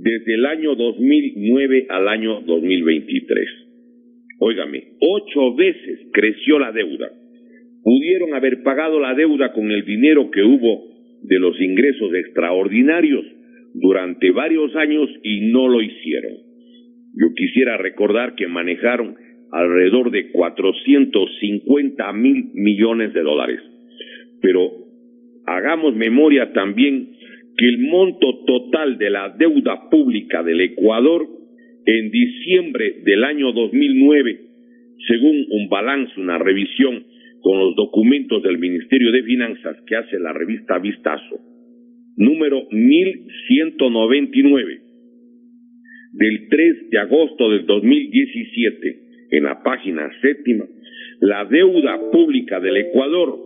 desde el año 2009 al año 2023. Óigame, 8 veces creció la deuda. Pudieron haber pagado la deuda con el dinero que hubo de los ingresos extraordinarios durante varios años y no lo hicieron. Yo quisiera recordar que manejaron alrededor de 450,000 millones de dólares. Pero hagamos memoria también que el monto total de la deuda pública del Ecuador en diciembre del año 2009, según un balance, una revisión con los documentos del Ministerio de Finanzas que hace la revista Vistazo, número 1199, del 3 de agosto del 2017, en la página 7, la deuda pública del Ecuador,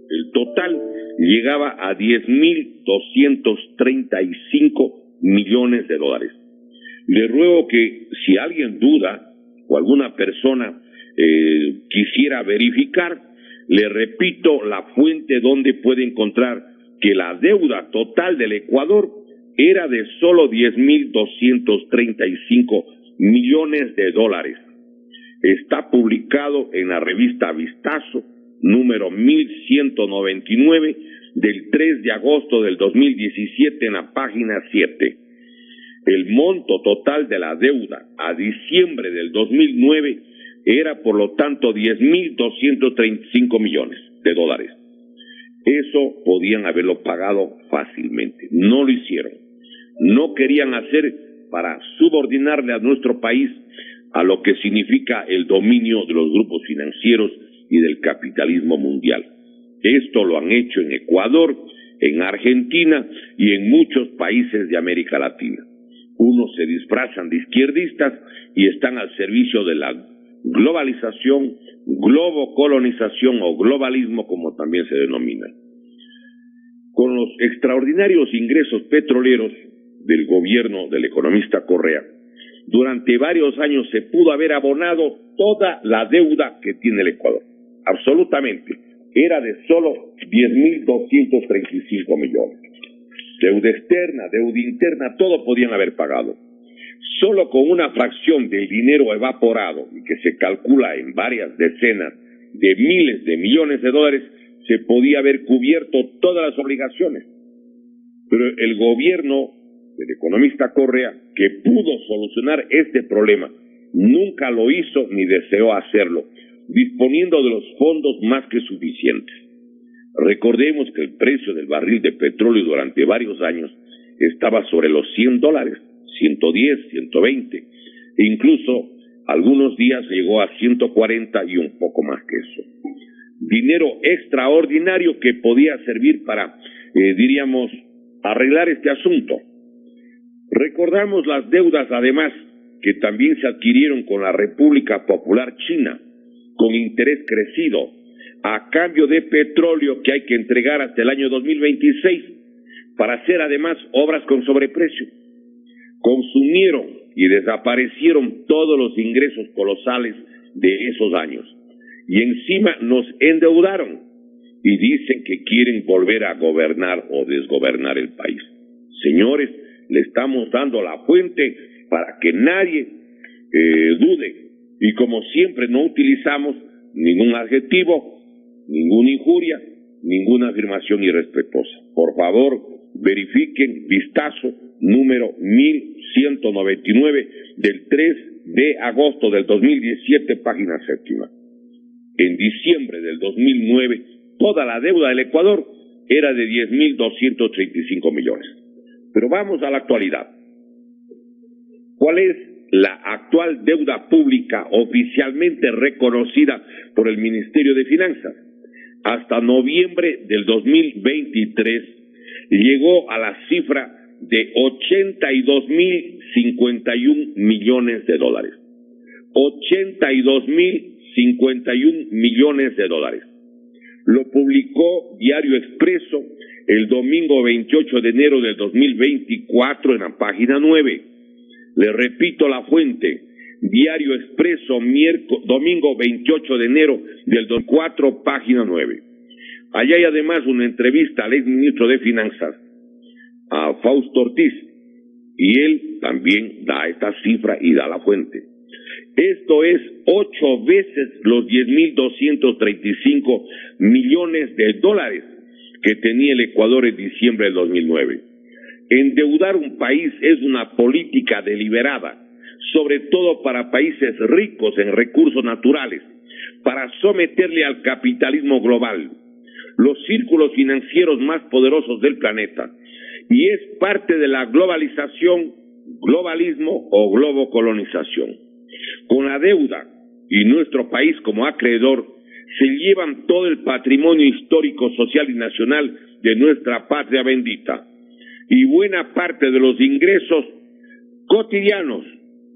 el total, llegaba a 10,235 millones de dólares. Le ruego que si alguien duda o alguna persona quisiera verificar, le repito la fuente donde puede encontrar que la deuda total del Ecuador era de solo 10,235 millones de dólares. Está publicado en la revista Vistazo, número 1199, del 3 de agosto del 2017, en la página 7. El monto total de la deuda a diciembre del 2009 era, por lo tanto, 10,235 millones de dólares. Eso podían haberlo pagado fácilmente. No lo hicieron. No querían hacer para subordinarle a nuestro país a lo que significa el dominio de los grupos financieros y del capitalismo mundial. Esto lo han hecho en Ecuador, en Argentina y en muchos países de América Latina. Unos se disfrazan de izquierdistas y están al servicio de la globalización, globocolonización o globalismo, como también se denomina. Con los extraordinarios ingresos petroleros del gobierno del economista Correa, durante varios años se pudo haber abonado toda la deuda que tiene el Ecuador. Absolutamente. Era de solo 10,235 millones. Deuda externa, deuda interna, todo podían haber pagado. Solo con una fracción del dinero evaporado, y que se calcula en varias decenas de miles de millones de dólares, se podía haber cubierto todas las obligaciones. Pero el gobierno del economista Correa, que pudo solucionar este problema, nunca lo hizo ni deseó hacerlo, disponiendo de los fondos más que suficientes. Recordemos que el precio del barril de petróleo durante varios años estaba sobre los $100, 110, 120, e incluso algunos días llegó a 140 y un poco más que eso. Dinero extraordinario que podía servir para, diríamos, arreglar este asunto. Recordamos las deudas, además, que también se adquirieron con la República Popular China, con interés crecido, a cambio de petróleo que hay que entregar hasta el año 2026, para hacer además obras con sobreprecio. Consumieron y desaparecieron todos los ingresos colosales de esos años, y encima nos endeudaron, y dicen que quieren volver a gobernar o desgobernar el país. Señores, le estamos dando la fuente para que nadie dude, y como siempre no utilizamos ningún adjetivo, ninguna injuria, ninguna afirmación irrespetuosa. Por favor, verifiquen Vistazo número 1199 del 3 de agosto del 2017, página 7. En diciembre del 2009, toda la deuda del Ecuador era de 10,235 millones. Pero vamos a la actualidad. ¿Cuál es la actual deuda pública oficialmente reconocida por el Ministerio de Finanzas? Hasta noviembre del 2023 llegó a la cifra de 82,051 millones de dólares. 82,051 millones de dólares. Lo publicó Diario Expreso el domingo 28 de enero del 2024 en la página 9. Le repito la fuente, Diario Expreso, domingo 28 de enero del 2024, página 9. Allá hay además una entrevista al exministro de Finanzas, a Fausto Ortiz, Y él también da esta cifra y da la fuente. Esto es 8 veces los 10.235 millones de dólares que tenía el Ecuador en diciembre del 2009. Endeudar un país es una política deliberada, sobre todo para países ricos en recursos naturales, para someterle al capitalismo global, los círculos financieros más poderosos del planeta, y es parte de la globalización, globalismo o globocolonización. Con la deuda y nuestro país como acreedor se llevan todo el patrimonio histórico, social y nacional de nuestra patria bendita y buena parte de los ingresos cotidianos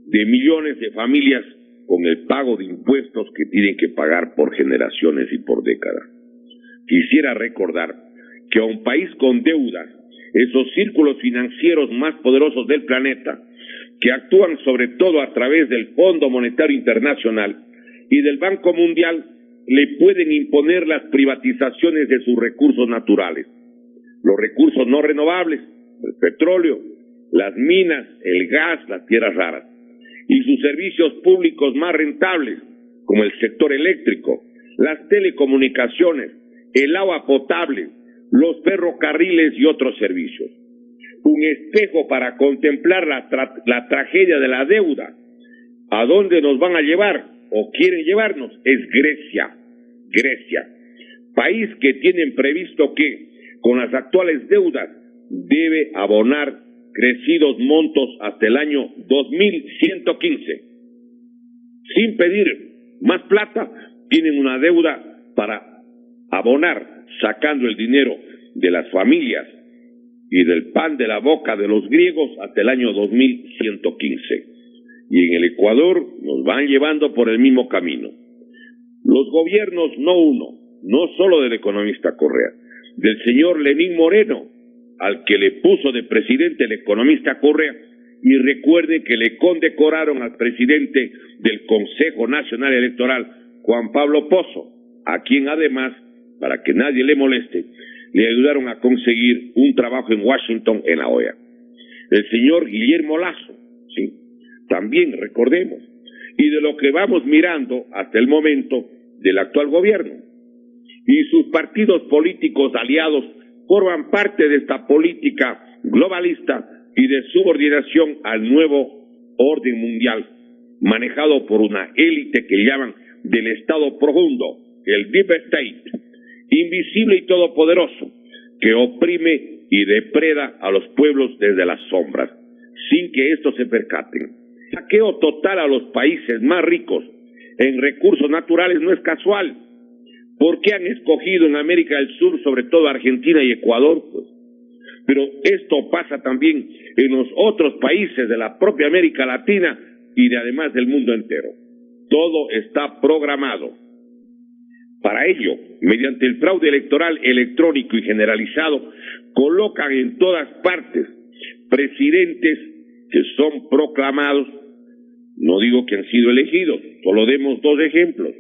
de millones de familias con el pago de impuestos que tienen que pagar por generaciones y por décadas. Quisiera recordar que a un país con deudas, esos círculos financieros más poderosos del planeta, que actúan sobre todo a través del Fondo Monetario Internacional y del Banco Mundial, le pueden imponer las privatizaciones de sus recursos naturales, los recursos no renovables, el petróleo, las minas, el gas, las tierras raras, y sus servicios públicos más rentables, como el sector eléctrico, las telecomunicaciones, el agua potable, los ferrocarriles y otros servicios. Un espejo para contemplar la tragedia de la deuda. ¿A dónde nos van a llevar o quieren llevarnos? Es Grecia. Grecia, país que tienen previsto que, con las actuales deudas, debe abonar crecidos montos hasta el año 2115. Sin pedir más plata, tienen una deuda para abonar, sacando el dinero de las familias y del pan de la boca de los griegos hasta el año 2115. Y en el Ecuador nos van llevando por el mismo camino. Los gobiernos, no uno, no solo del economista Correa, del señor Lenín Moreno, al que le puso de presidente el economista Correa, y recuerde que le condecoraron al presidente del Consejo Nacional Electoral, Juan Pablo Pozo, a quien además, para que nadie le moleste, le ayudaron a conseguir un trabajo en Washington en la OEA. El señor Guillermo Lasso, sí, también recordemos, y de lo que vamos mirando hasta el momento del actual gobierno. Y sus partidos políticos aliados forman parte de esta política globalista y de subordinación al nuevo orden mundial, manejado por una élite que llaman del Estado profundo, el Deep State, invisible y todopoderoso, que oprime y depreda a los pueblos desde las sombras, sin que estos se percaten. Saqueo total a los países más ricos en recursos naturales no es casual. ¿Por qué han escogido en América del Sur, sobre todo Argentina y Ecuador? Pues, pero esto pasa también en los otros países de la propia América Latina y de además del mundo entero. Todo está programado. Para ello, mediante el fraude electoral electrónico y generalizado, colocan en todas partes presidentes que son proclamados, no digo que han sido elegidos, solo demos dos ejemplos.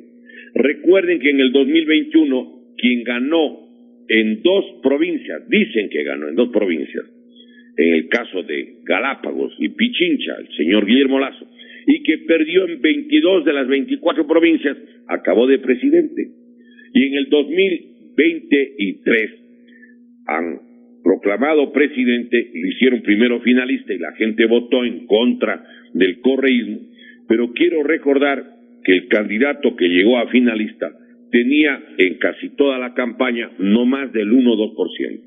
Recuerden que en el 2021, quien ganó en 2 provincias, dicen que ganó en 2 provincias, en el caso de Galápagos y Pichincha, el señor Guillermo Lasso, y que perdió en 22 de las 24 provincias, acabó de presidente. Y en el 2023 han proclamado presidente, lo hicieron primero finalista y la gente votó en contra del correísmo, pero quiero recordar que el candidato que llegó a finalista tenía en casi toda la campaña no más del 1 o 2%.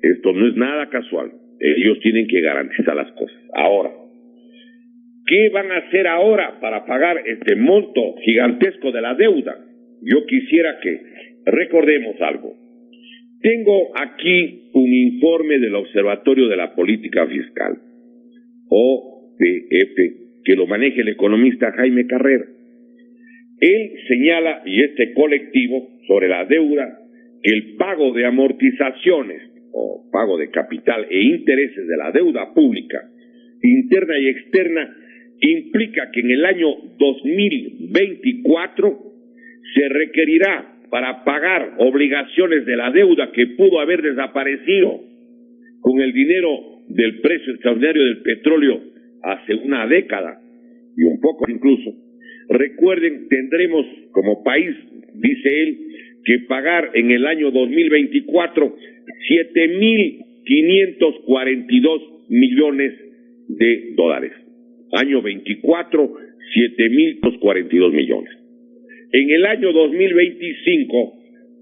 Esto no es nada casual, ellos tienen que garantizar las cosas. Ahora, ¿qué van a hacer ahora para pagar este monto gigantesco de la deuda? Yo quisiera que recordemos algo. Tengo aquí un informe del Observatorio de la Política Fiscal, OPF, que lo maneja el economista Jaime Carrera. Él señala, y este colectivo, sobre la deuda, que el pago de amortizaciones o pago de capital e intereses de la deuda pública, interna y externa, implica que en el año 2024 se requerirá para pagar obligaciones de la deuda que pudo haber desaparecido con el dinero del precio extraordinario del petróleo hace una década y un poco incluso. Recuerden, tendremos como país, dice él, que pagar en el año 2024 $7,542 millones. Año 24, 7,542 millones. En el año 2025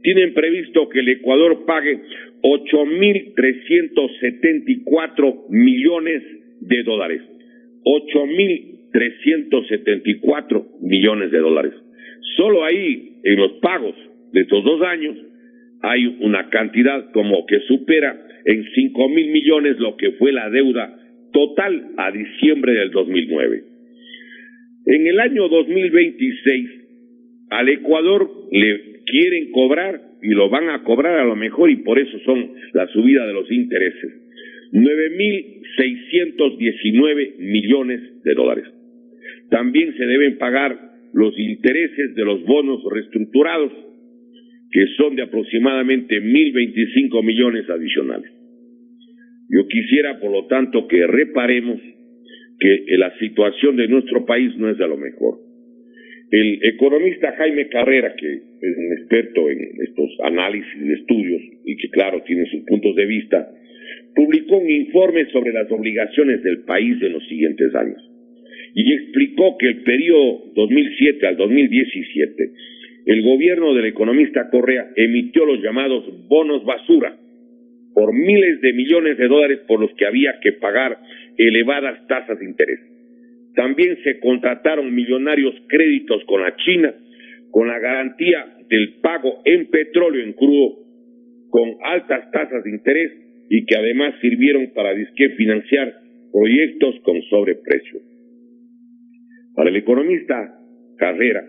tienen previsto que el Ecuador pague 8,374 millones de dólares. 8,374 millones de dólares. Solo ahí, en los pagos de estos 2 años, hay una cantidad como que supera en 5,000 millones lo que fue la deuda total a diciembre del 2009. En el año 2026, al Ecuador le quieren cobrar, y lo van a cobrar a lo mejor, y por eso son la subida de los intereses, 9,619 millones de dólares. También se deben pagar los intereses de los bonos reestructurados, que son de aproximadamente 1,025 millones adicionales. Yo quisiera, por lo tanto, que reparemos que la situación de nuestro país no es de lo mejor. El economista Jaime Carrera, que es un experto en estos análisis y estudios, y que claro tiene sus puntos de vista, publicó un informe sobre las obligaciones del país en los siguientes años. Y explicó que el periodo 2007 al 2017, el gobierno del economista Correa emitió los llamados bonos basura, por miles de millones de dólares por los que había que pagar elevadas tasas de interés. También se contrataron millonarios créditos con la China, con la garantía del pago en petróleo en crudo, con altas tasas de interés y que además sirvieron para disque financiar proyectos con sobreprecio. Para el economista Carrera,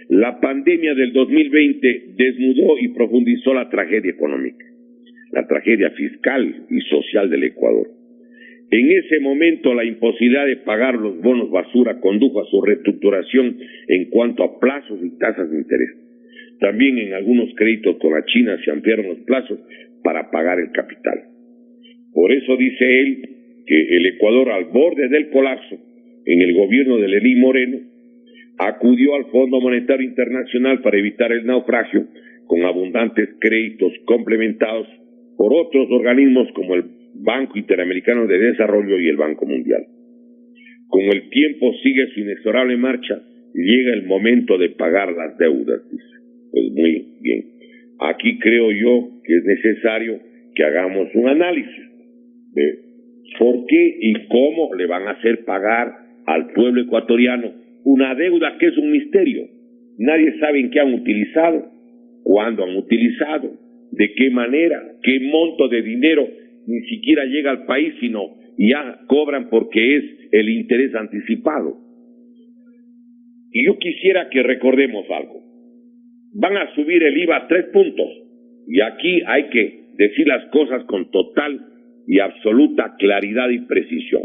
la pandemia del 2020 desnudó y profundizó la tragedia económica, la tragedia fiscal y social del Ecuador. En ese momento, la imposibilidad de pagar los bonos basura condujo a su reestructuración en cuanto a plazos y tasas de interés. También en algunos créditos con la China se ampliaron los plazos para pagar el capital. Por eso dice él que el Ecuador, al borde del colapso, en el gobierno de Lenín Moreno, acudió al Fondo Monetario Internacional para evitar el naufragio con abundantes créditos complementados por otros organismos como el Banco Interamericano de Desarrollo y el Banco Mundial. Como el tiempo sigue su inexorable marcha, llega el momento de pagar las deudas, dice. Pues muy bien. Aquí creo yo que es necesario que hagamos un análisis de por qué y cómo le van a hacer pagar al pueblo ecuatoriano una deuda que es un misterio. Nadie sabe en qué han utilizado, cuándo han utilizado, de qué manera, qué monto de dinero ni siquiera llega al país, sino ya cobran porque es el interés anticipado. Y yo quisiera que recordemos algo. Van a subir el IVA a 3 puntos, y aquí hay que decir las cosas con total y absoluta claridad y precisión.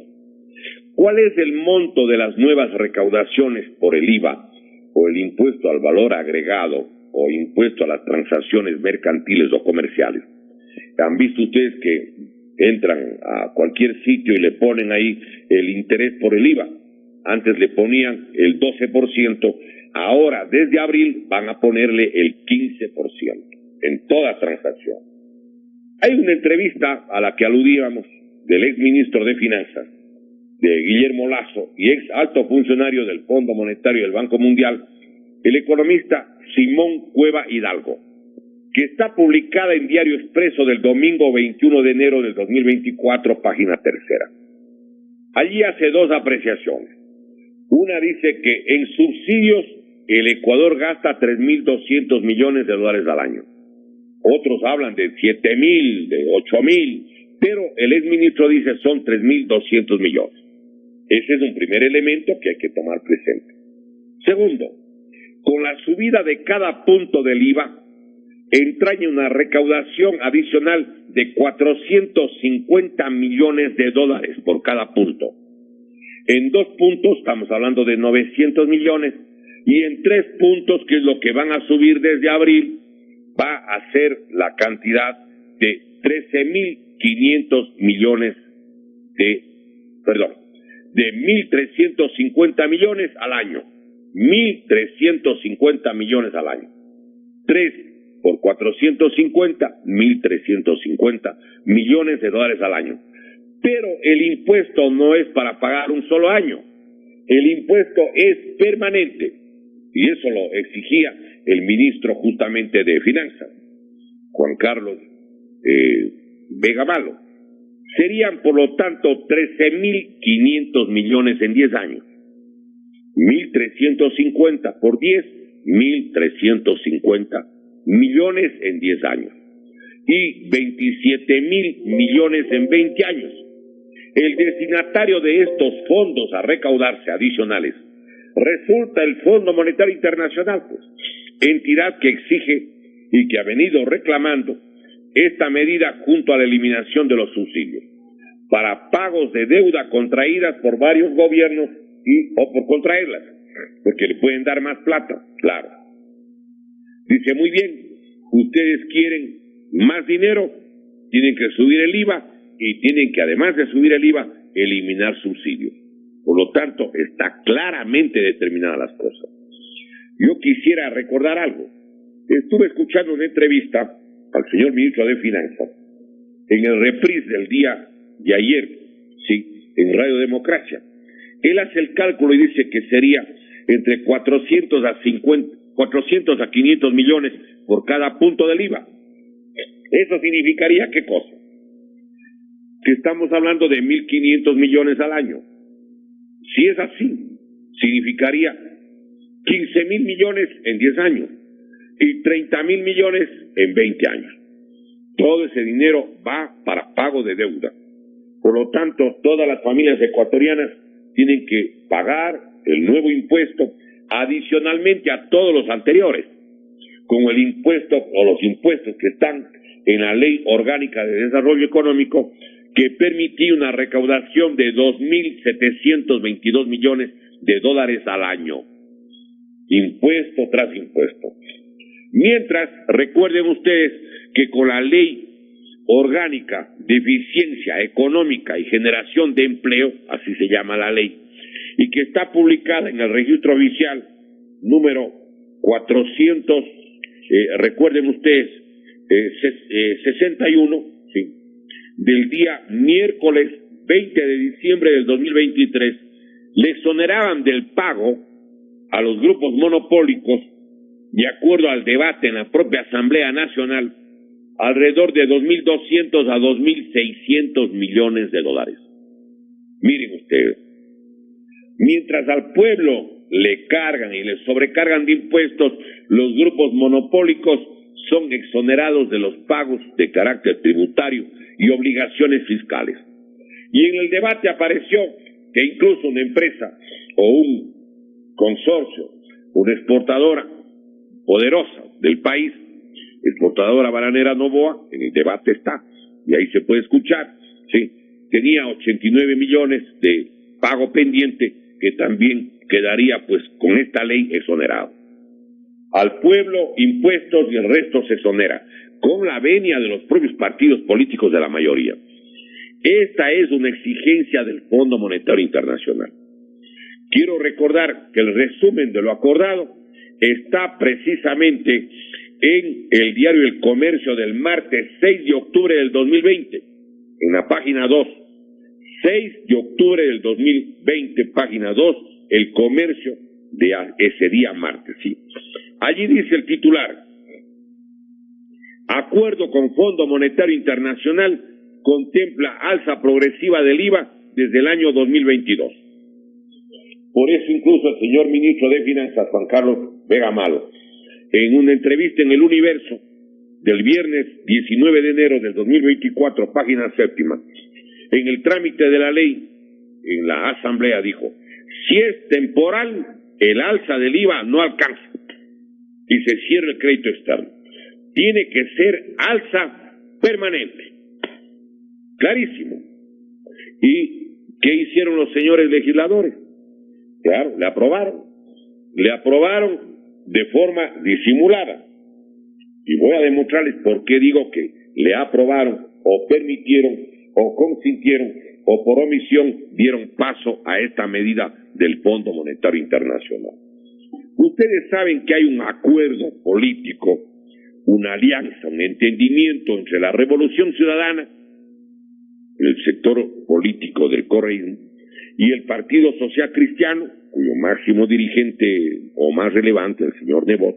¿Cuál es el monto de las nuevas recaudaciones por el IVA o el impuesto al valor agregado o impuesto a las transacciones mercantiles o comerciales? ¿Han visto ustedes que entran a cualquier sitio y le ponen ahí el interés por el IVA? Antes le ponían el 12%, ahora desde abril van a ponerle el 15% en toda transacción. Hay una entrevista a la que aludíamos del ex ministro de Finanzas, de Guillermo Lasso, y ex alto funcionario del Fondo Monetario y del Banco Mundial, el economista Simón Cueva Hidalgo, que está publicada en Diario Expreso del domingo 21 de enero del 2024, página 3. Allí hace 2 apreciaciones. Una dice que en subsidios el Ecuador gasta 3,200 millones de dólares al año. Otros hablan de 7,000, de 8,000, pero el exministro dice son 3,200 millones. Ese es un primer elemento que hay que tomar presente. Segundo, con la subida de cada punto del IVA, entraña una recaudación adicional de 450 millones de dólares por cada punto. En 2 puntos estamos hablando de 900 millones, y en 3 puntos, que es lo que van a subir desde abril, va a ser la cantidad de 13,500 millones de 1.350 millones al año. 1.350 millones al año. 3 por 450, 1.350 millones de dólares al año. Pero el impuesto no es para pagar un solo año. El impuesto es permanente. Y eso lo exigía el ministro justamente de Finanzas, Juan Carlos Vega Malo. Serían, por lo tanto, 13.500 millones en 10 años. 1.350 por 10, 1.350 millones en 10 años. Y 27.000 millones en 20 años. El destinatario de estos fondos a recaudarse adicionales resulta el Fondo Monetario Internacional, pues, entidad que exige y que ha venido reclamando esta medida junto a la eliminación de los subsidios para pagos de deuda contraídas por varios gobiernos o por contraerlas, porque le pueden dar más plata, claro. Dice, muy bien, ustedes quieren más dinero, tienen que subir el IVA y tienen que, además de subir el IVA, eliminar subsidios. Por lo tanto, está claramente determinadas las cosas. Yo quisiera recordar algo. Estuve escuchando una entrevista al señor ministro de Finanzas en el reprise del día de ayer, sí, en Radio Democracia. Él hace el cálculo y dice que sería entre 400 a 500 millones por cada punto del IVA. Eso significaría, ¿qué cosa? Que estamos hablando de 1.500 millones al año. Si es así, significaría 15.000 millones en 10 años y 30.000 millones en 20 años. Todo ese dinero va para pago de deuda. Por lo tanto, todas las familias ecuatorianas tienen que pagar el nuevo impuesto adicionalmente a todos los anteriores, como el impuesto o los impuestos que están en la Ley Orgánica de Desarrollo Económico, que permitía una recaudación de 2.722 millones de dólares al año, impuesto tras impuesto. Mientras, recuerden ustedes que con la Ley Orgánica de Eficiencia Económica y Generación de Empleo, así se llama la ley, y que está publicada en el registro oficial número 400, recuerden ustedes, 61, sí, del día miércoles 20 de diciembre del 2023, le exoneraban del pago a los grupos monopólicos, de acuerdo al debate en la propia Asamblea Nacional, alrededor de 2.200 a 2.600 millones de dólares. Miren ustedes, mientras al pueblo le cargan y le sobrecargan de impuestos, los grupos monopólicos son exonerados de los pagos de carácter tributario y obligaciones fiscales. Y en el debate apareció que incluso una empresa o un consorcio, una exportadora poderosa del país, exportadora bananera Novoa, en el debate está, y ahí se puede escuchar, sí, tenía 89 millones de pago pendiente que también quedaría pues con esta ley exonerado. Al pueblo impuestos y el resto se exonera, con la venia de los propios partidos políticos de la mayoría. Esta es una exigencia del Fondo Monetario Internacional. Quiero recordar que el resumen de lo acordado está precisamente en el diario El Comercio del martes 6 de octubre del 2020, en la página 2. 6 de octubre del 2020, página 2, El Comercio de ese día martes, sí. Allí dice el titular: acuerdo con Fondo Monetario Internacional contempla alza progresiva del IVA desde el año 2022. Por eso incluso el señor ministro de Finanzas, Juan Carlos Vega Malo, en una entrevista en El Universo del viernes 19 de enero del 2024, página 7, en el trámite de la ley en la Asamblea dijo: si es temporal, el alza del IVA no alcanza y se cierra el crédito externo. Tiene que ser alza permanente. Clarísimo. ¿Y qué hicieron los señores legisladores? Claro, le aprobaron de forma disimulada. Y voy a demostrarles por qué digo que le aprobaron o permitieron o consintieron o por omisión dieron paso a esta medida del Fondo Monetario Internacional. Ustedes saben que hay un acuerdo político, una alianza, un entendimiento entre la Revolución Ciudadana, el sector político del correísmo, y el Partido Social Cristiano, cuyo máximo dirigente o más relevante, el señor Nebot,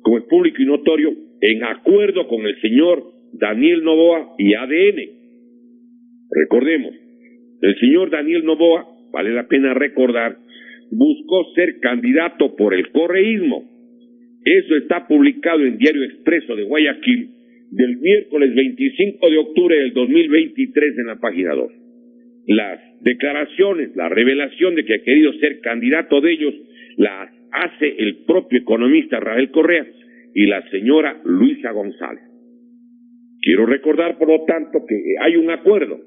como es público y notorio, en acuerdo con el señor Daniel Noboa y ADN. Recordemos, el señor Daniel Noboa, vale la pena recordar, buscó ser candidato por el correísmo. Eso está publicado en Diario Expreso de Guayaquil del miércoles 25 de octubre del 2023 en la página 2. Las declaraciones, la revelación de que ha querido ser candidato de ellos, las hace el propio economista Rafael Correa y la señora Luisa González. Quiero recordar, por lo tanto, que hay un acuerdo.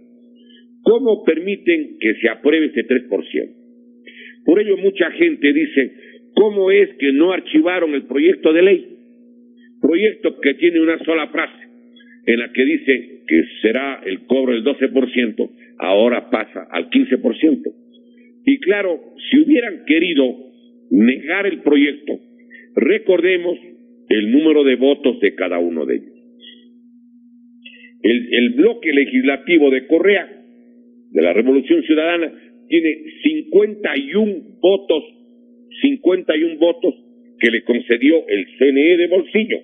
¿Cómo permiten que se apruebe ese 3%? Por ello mucha gente dice, ¿cómo es que no archivaron el proyecto de ley? Proyecto que tiene una sola frase, en la que dice que será el cobro del 12%, ahora pasa al 15%. Y claro, si hubieran querido negar el proyecto, recordemos el número de votos de cada uno de ellos. El bloque legislativo de Correa, de la Revolución Ciudadana, tiene 51 votos que le concedió el CNE de bolsillo.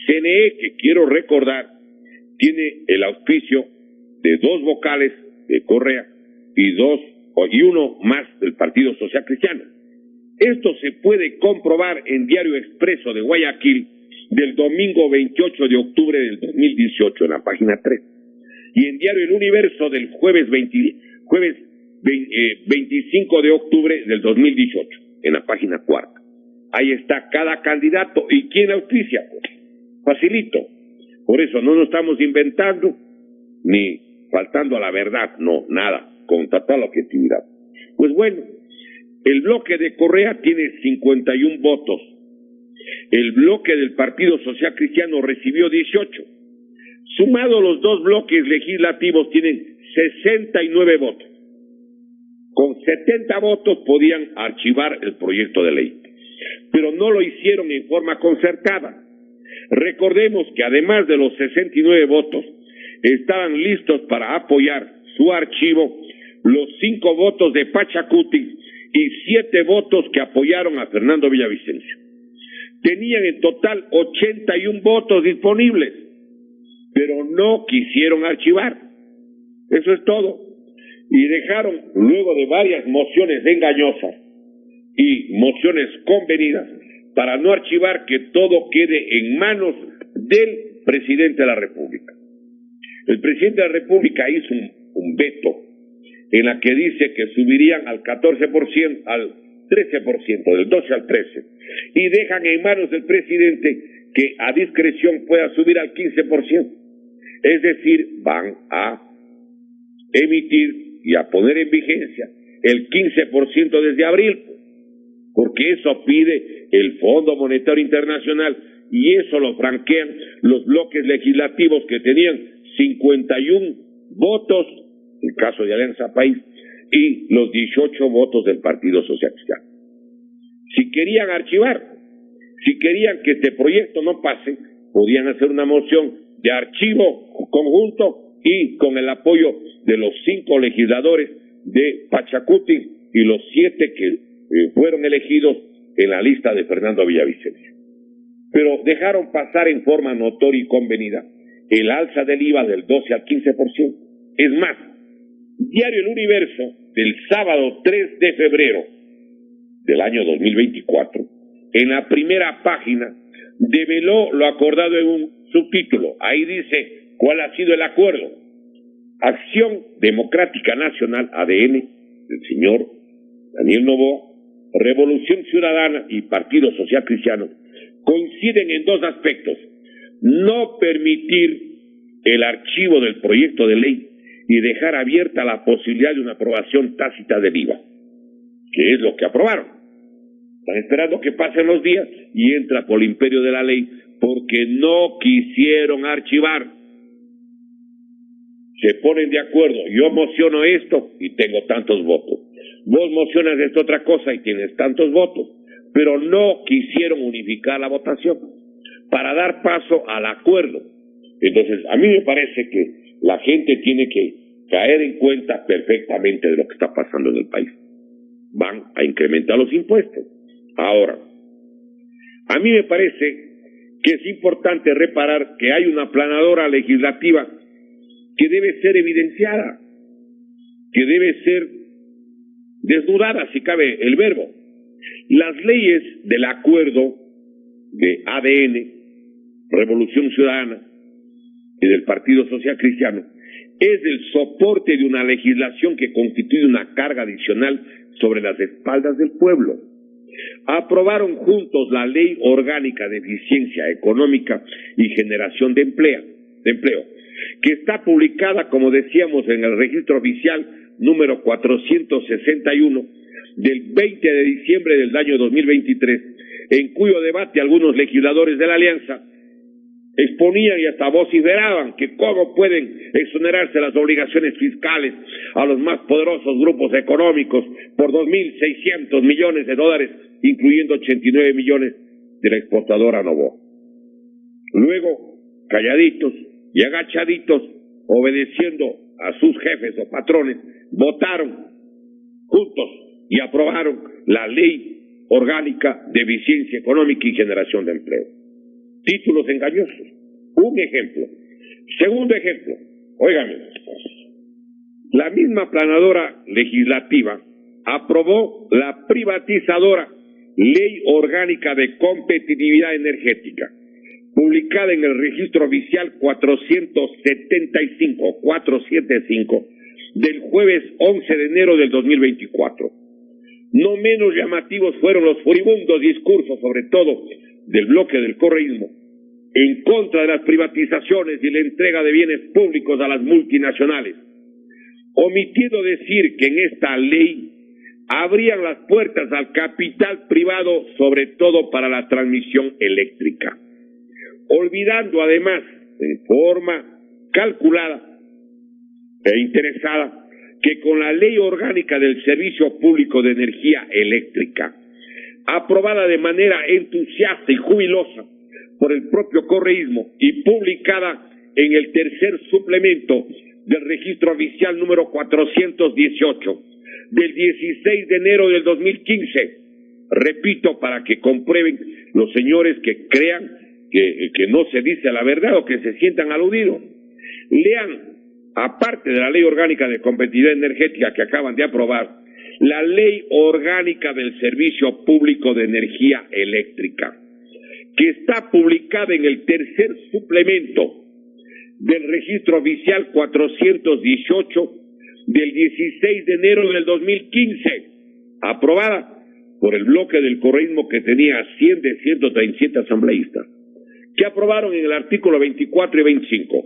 CNE, que quiero recordar, tiene el auspicio de 2 vocales de Correa y uno más del Partido Social Cristiano. Esto se puede comprobar en Diario Expreso de Guayaquil del domingo 28 de octubre del 2018 en la página 3 y en Diario El Universo del jueves 25 de octubre del 2018 en la página 4. Ahí está cada candidato y quién auspicia. Facilito. Por eso no nos estamos inventando ni faltando a la verdad, no, nada, con total objetividad. Pues bueno, el bloque de Correa tiene 51 votos. El bloque del Partido Social Cristiano recibió 18. Sumado los 2 bloques legislativos tienen 69 votos. Con 70 votos podían archivar el proyecto de ley, pero no lo hicieron en forma concertada. Recordemos que además de los 69 votos, estaban listos para apoyar su archivo los 5 votos de Pachacuti y 7 votos que apoyaron a Fernando Villavicencio. Tenían en total 81 votos disponibles, pero no quisieron archivar. Eso es todo. Y dejaron, luego de varias mociones engañosas y mociones convenidas, para no archivar, que todo quede en manos del presidente de la República. El presidente de la República hizo un veto en la que dice que subirían al 14%, al 13%, del 12 al 13%, y dejan en manos del presidente que a discreción pueda subir al 15%. Es decir, van a emitir y a poner en vigencia el 15% desde abril, porque eso pide el Fondo Monetario Internacional y eso lo franquean los bloques legislativos que tenían 51 votos, en el caso de Alianza País, y los 18 votos del Partido Social Cristiano. Si querían archivar, si querían que este proyecto no pase, podían hacer una moción de archivo conjunto y con el apoyo de los 5 legisladores de Pachacuti y los 7 que fueron elegidos en la lista de Fernando Villavicencio. Pero dejaron pasar en forma notoria y convenida el alza del IVA del 12 al 15%. Es más, Diario El Universo del sábado 3 de febrero del año 2024, en la primera página, develó lo acordado en un subtítulo. Ahí dice cuál ha sido el acuerdo. Acción Democrática Nacional, ADN, del señor Daniel Noboa, Revolución Ciudadana y Partido Social Cristiano coinciden en 2 aspectos: no permitir el archivo del proyecto de ley y dejar abierta la posibilidad de una aprobación tácita del IVA, que es lo que aprobaron. Están esperando que pasen los días y entra por el imperio de la ley porque no quisieron archivar. se ponen de acuerdo, yo mociono esto y tengo tantos votos, vos mocionas esta otra cosa y tienes tantos votos, pero no quisieron unificar la votación para dar paso al acuerdo. Entonces, a mí me parece que la gente tiene que caer en cuenta perfectamente de lo que está pasando en el país. Van a incrementar los impuestos. Ahora, a mí me parece que es importante reparar que hay una planadora legislativa que debe ser evidenciada, que debe ser desnudada, si cabe el verbo. Las leyes del acuerdo de ADN, Revolución Ciudadana, y del Partido Social Cristiano, es el soporte de una legislación que constituye una carga adicional sobre las espaldas del pueblo. Aprobaron juntos la Ley Orgánica de Eficiencia Económica y Generación de Empleo, que está publicada, como decíamos, en el Registro Oficial número 461 del 20 de diciembre del año 2023, en cuyo debate algunos legisladores de la Alianza exponían y hasta vociferaban que cómo pueden exonerarse las obligaciones fiscales a los más poderosos grupos económicos por 2.600 millones de dólares, incluyendo 89 millones de la exportadora Novoa. Luego, calladitos y agachaditos, obedeciendo a sus jefes o patrones, votaron juntos y aprobaron la Ley Orgánica de Eficiencia Económica y Generación de Empleo. Títulos engañosos. Un ejemplo. Segundo ejemplo. Óigame. La misma planadora legislativa aprobó la privatizadora Ley Orgánica de Competitividad Energética, publicada en el Registro Oficial 475 del jueves 11 de enero del 2024. No menos llamativos fueron los furibundos discursos, sobre todo del bloque del correísmo, en contra de las privatizaciones y la entrega de bienes públicos a las multinacionales, omitiendo decir que en esta ley abrían las puertas al capital privado, sobre todo para la transmisión eléctrica, olvidando además, en forma calculada e interesada, que con la Ley Orgánica del Servicio Público de Energía Eléctrica, aprobada de manera entusiasta y jubilosa por el propio correísmo y publicada en el tercer suplemento del Registro Oficial número 418 del 16 de enero del 2015, repito, para que comprueben los señores que crean que no se dice la verdad o que se sientan aludidos, lean, aparte de la Ley Orgánica de Competitividad Energética que acaban de aprobar, la Ley Orgánica del Servicio Público de Energía Eléctrica, que está publicada en el tercer suplemento del Registro Oficial 418 del 16 de enero del 2015, aprobada por el bloque del correísmo que tenía 100 de 137 asambleístas, que aprobaron en el artículo 24 y 25,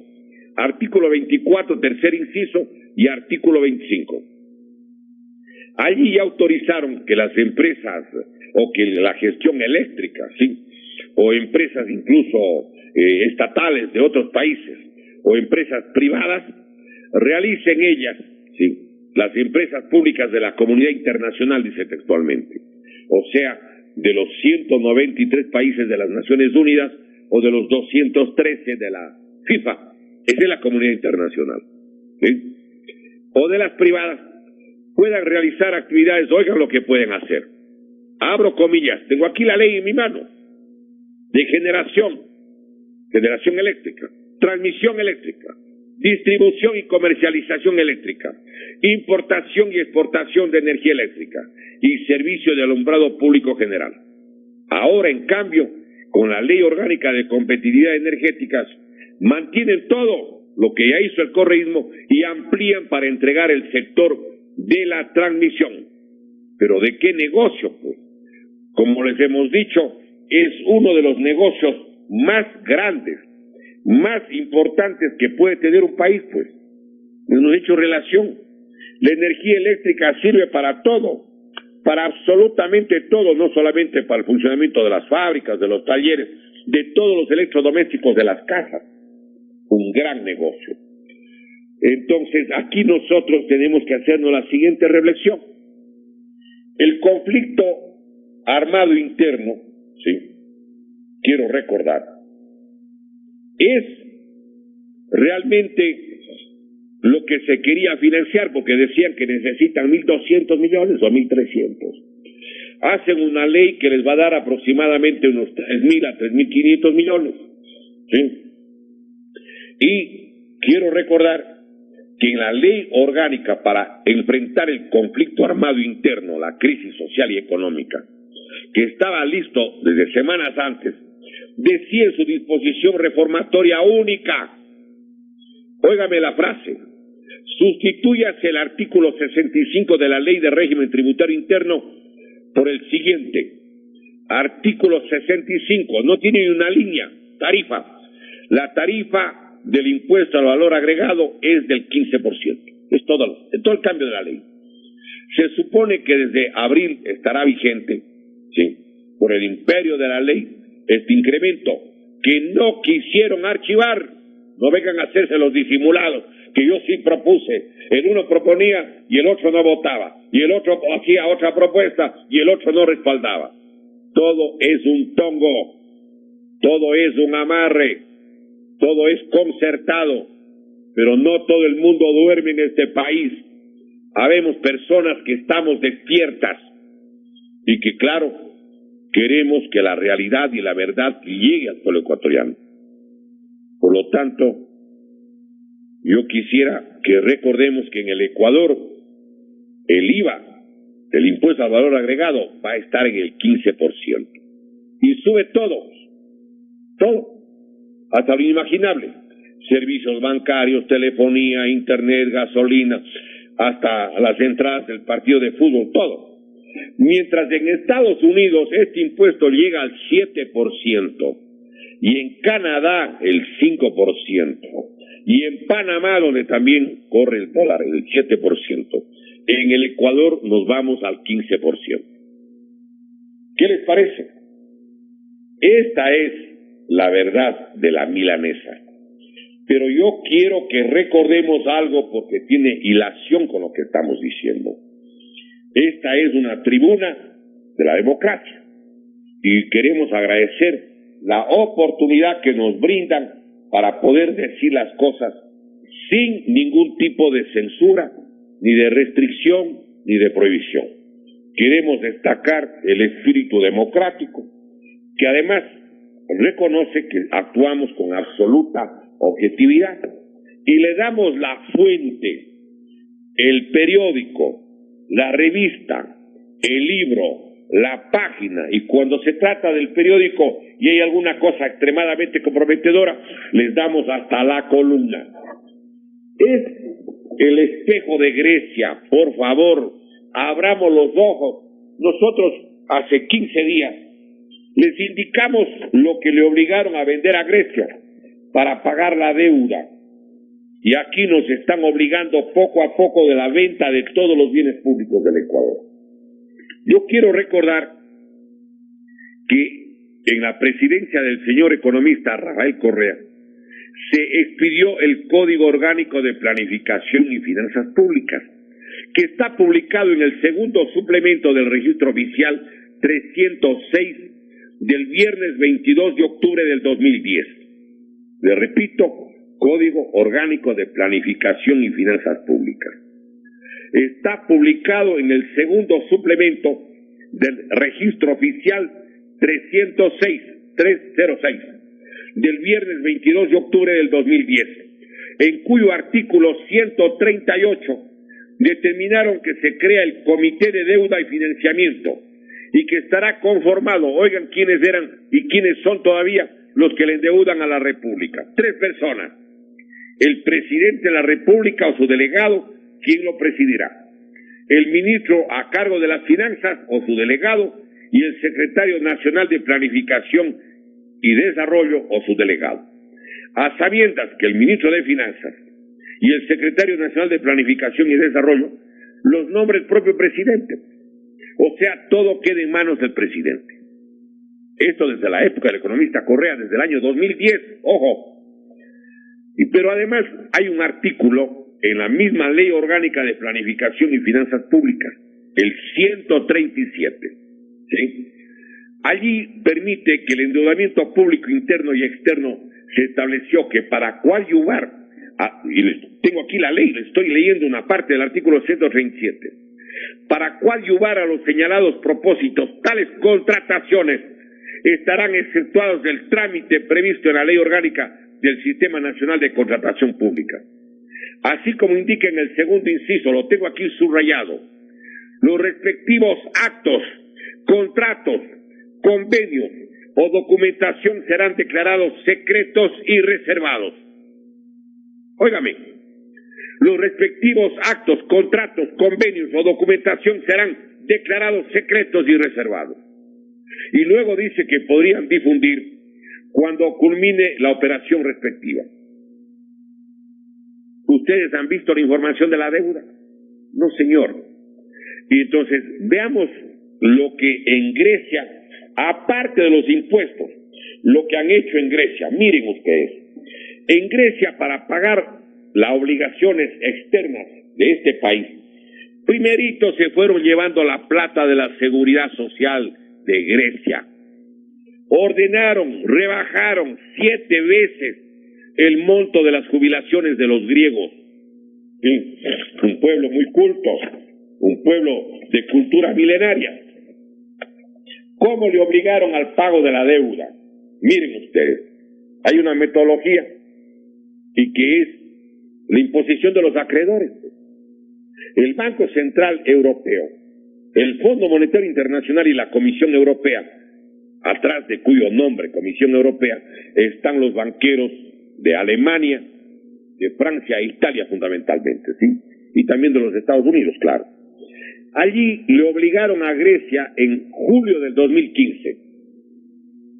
artículo 24, tercer inciso, y artículo 25. Allí ya autorizaron que las empresas, o que la gestión eléctrica, ¿sí?, o empresas incluso estatales de otros países, o empresas privadas, realicen ellas, ¿sí?, las empresas públicas de la comunidad internacional, dice textualmente, o sea, de los 193 países de las Naciones Unidas, o de los 213 de la FIFA, esa es la comunidad internacional, ¿sí?, o de las privadas, puedan realizar actividades. Oigan lo que pueden hacer. Abro comillas, tengo aquí la ley en mi mano, de generación eléctrica, transmisión eléctrica, distribución y comercialización eléctrica, importación y exportación de energía eléctrica y servicio de alumbrado público general. Ahora, en cambio, con la Ley Orgánica de Competitividad Energética, mantienen todo lo que ya hizo el correísmo y amplían para entregar el sector de la transmisión. ¿Pero de qué negocio? Pues, como les hemos dicho, es uno de los negocios más grandes, más importantes que puede tener un país, pues. Hemos hecho relación. La energía eléctrica sirve para todo, para absolutamente todo, no solamente para el funcionamiento de las fábricas, de los talleres, de todos los electrodomésticos de las casas. Un gran negocio. Entonces, aquí nosotros tenemos que hacernos la siguiente reflexión. El conflicto armado interno, sí, quiero recordar, es realmente lo que se quería financiar, porque decían que necesitan 1.200 millones o 1.300. Hacen una ley que les va a dar aproximadamente unos 3.000 a 3.500 millones, ¿sí? Y quiero recordar que en la ley orgánica para enfrentar el conflicto armado interno, la crisis social y económica, que estaba listo desde semanas antes, decía en su disposición reformatoria única, óigame la frase, sustituyase el artículo 65 de la Ley de Régimen Tributario Interno por el siguiente, artículo 65, no tiene ni una línea, tarifa. La tarifa del impuesto al valor agregado es del 15%. Es todo el cambio de la ley. Se supone que desde abril estará vigente, ¿sí?, por el imperio de la ley, este incremento que no quisieron archivar. No vengan a hacerse los disimulados, que yo sí propuse. El uno proponía y el otro no votaba, y el otro hacía otra propuesta y el otro no respaldaba. Todo es un tongo, todo es un amarre, todo es concertado, pero no todo el mundo duerme en este país. Habemos personas que estamos despiertas y que, claro, queremos que la realidad y la verdad llegue al pueblo ecuatoriano. Por lo tanto, yo quisiera que recordemos que en el Ecuador el IVA, el impuesto al valor agregado, va a estar en el 15%. Y sube todo, hasta lo inimaginable. Servicios bancarios, telefonía, internet, gasolina, hasta las entradas del partido de fútbol, todo. Mientras en Estados Unidos este impuesto llega al 7%, y en Canadá el 5%, y en Panamá, donde también corre el dólar, el 7%, en el Ecuador nos vamos al 15%. ¿Qué les parece? Esta es la verdad de la milanesa. Pero yo quiero que recordemos algo porque tiene hilación con lo que estamos diciendo. Esta es una tribuna de la democracia y queremos agradecer la oportunidad que nos brindan para poder decir las cosas sin ningún tipo de censura, ni de restricción, ni de prohibición. Queremos destacar el espíritu democrático, que además reconoce que actuamos con absoluta objetividad y le damos la fuente, el periódico, la revista, el libro, la página, y cuando se trata del periódico y hay alguna cosa extremadamente comprometedora, les damos hasta la columna. Es el espejo de Grecia, por favor, abramos los ojos. Nosotros hace 15 días les indicamos lo que le obligaron a vender a Grecia para pagar la deuda, y aquí nos están obligando poco a poco de la venta de todos los bienes públicos del Ecuador. Yo quiero recordar que en la presidencia del señor economista Rafael Correa se expidió el Código Orgánico de Planificación y Finanzas Públicas, que está publicado en el segundo suplemento del Registro Oficial 306 del viernes 22 de octubre del 2010. Le repito, Código Orgánico de Planificación y Finanzas Públicas. Está publicado en el segundo suplemento del Registro Oficial 306 del viernes 22 de octubre del 2010, en cuyo artículo 138 determinaron que se crea el Comité de Deuda y Financiamiento y que estará conformado, oigan quiénes eran y quiénes son todavía los que le endeudan a la República. 3 personas: el presidente de la República o su delegado, ¿quién lo presidirá? El ministro a cargo de las finanzas o su delegado, y el secretario nacional de Planificación y Desarrollo o su delegado. A sabiendas que el ministro de Finanzas y el secretario nacional de Planificación y Desarrollo los nombra el propio presidente. O sea, todo queda en manos del presidente. Esto desde la época del economista Correa, desde el año 2010, ojo. Pero además hay un artículo en la misma Ley Orgánica de Planificación y Finanzas Públicas, el 137. ¿Sí? Allí permite que el endeudamiento público interno y externo se estableció que para coadyuvar, y tengo aquí la ley, estoy leyendo una parte del artículo 137, para coadyuvar a los señalados propósitos, tales contrataciones estarán exceptuados del trámite previsto en la Ley Orgánica del Sistema Nacional de Contratación Pública. Así como indica en el segundo inciso, lo tengo aquí subrayado, los respectivos actos, contratos, convenios o documentación serán declarados secretos y reservados. Óigame, los respectivos actos, contratos, convenios o documentación serán declarados secretos y reservados. Y luego dice que podrían difundir cuando culmine la operación respectiva. ¿Ustedes han visto la información de la deuda? No, señor. Y entonces, veamos lo que en Grecia, aparte de los impuestos, lo que han hecho en Grecia. Miren ustedes. En Grecia, para pagar las obligaciones externas de este país, primerito se fueron llevando la plata de la seguridad social de Grecia. Ordenaron, rebajaron 7 veces el monto de las jubilaciones de los griegos. Sí, un pueblo muy culto, un pueblo de cultura milenaria. ¿Cómo le obligaron al pago de la deuda? Miren ustedes, hay una metodología y que es la imposición de los acreedores. El Banco Central Europeo, el Fondo Monetario Internacional y la Comisión Europea, atrás de cuyo nombre, Comisión Europea, están los banqueros de Alemania, de Francia e Italia fundamentalmente, ¿sí? Y también de los Estados Unidos, claro. Allí le obligaron a Grecia en julio del 2015.